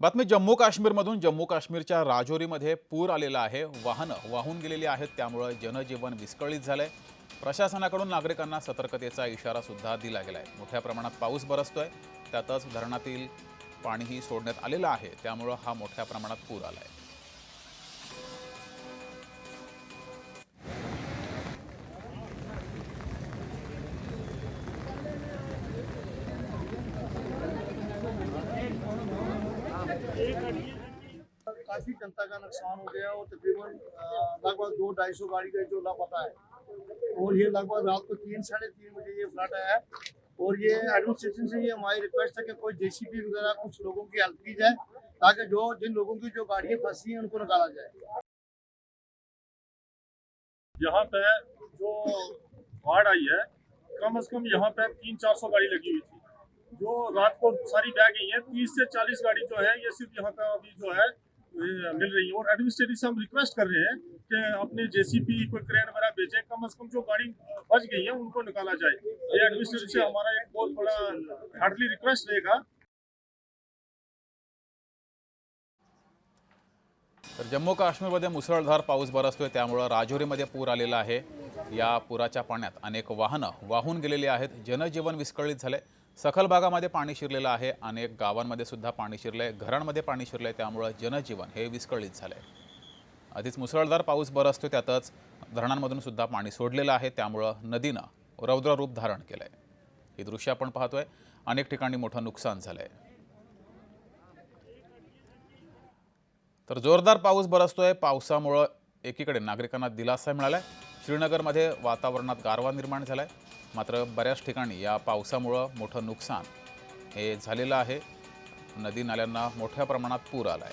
बातमी जम्मू काश्मीरमधून जम्मू काश्मीरच्या राजौरीमध्ये पूर आलेला आहे। वाहनं वाहून गेलेली आहेत, त्यामुळे जनजीवन विस्कळीत झालंय। प्रशासनाकडून नागरिकांना सतर्कतेचा इशारा सुद्धा दिला गेलाय। मोठ्या प्रमाणात पाऊस बरसतोय, त्यातच धरणातील पाणीही सोडण्यात आलेलं आहे, त्यामुळे हा मोठ्या प्रमाणात पूर आलाय। काफी जनता का नुकसान हो गया और तकरीबन लगभग 200-250 गाड़ी का जो लापता है। और ये लगभग रात को 3-3:30 बजे ये फ्लड आया है। और ये एडमिनिस्ट्रेशन से ये हमारी रिक्वेस्ट है कि कोई जेसीबी वगैरह कुछ लोगों की हेल्प की जाए, ताकि जिन लोगों की जो गाड़ियाँ फंसी हैं उनको निकाला जाए। यहाँ पे जो बाढ़ आई है, कम से कम यहाँ पे 300-400 गाड़ी लगी हुई थी, जो रात को सारी बह गई है। 30 से 40 गाड़ी जो है ये सिर्फ यहाँ पे अभी जो है मिल रही है। और एडमिनिस्ट्रेटिव से हम रिक्वेस्ट कर रहे हैं कि अपने जेसीबी कोई क्रेन वगैरह भेजें, कम से कम जो गाड़ी बच गई है उनको निकाला जाए। ये एडमिनिस्ट्रेटिव से हमारा एक बहुत बड़ा हार्डली रिक्वेस्ट रहेगा। तर जम्मू काश्मीरमध्ये मुसळधार पाऊस बरसतोय, त्यामुळे राजौरीमध्ये पूर आलेला आहे। या पुराच्या पाण्यात अनेक वाहनं वाहून गेलेली आहेत, जनजीवन विस्कळीत झाले। सखल भागामध्ये पाणी शिरलेलं आहे, अनेक गावांमध्ये सुद्धा पाणी शिरले, घरांमध्ये पाणी शिरले, त्यामुळे जनजीवन हे विस्कळीत झाले। आधीच मुसळधार पाऊस बरसतोय, त्यातच धरणांमधून सुद्धा पाणी सोडलेलं आहे, त्यामुळे नदीनं रौद्र रूप धारण केलंय। ही दृश्य आपण पाहतोय, अनेक ठिकाणी मोठं नुकसान झालंय। तर जोरदार पाऊस बरसतोय, पावसामुळे एकीकडे नागरिकांना दिलासा मिळालाय। श्रीनगरमध्ये वातावरणात गारवा निर्माण झालाय, मात्र बऱ्याच ठिकाणी या पावसामुळे मोठं नुकसान हे झालेलं आहे। नदी नाल्यांना मोठ्या प्रमाणात पूर आलाय।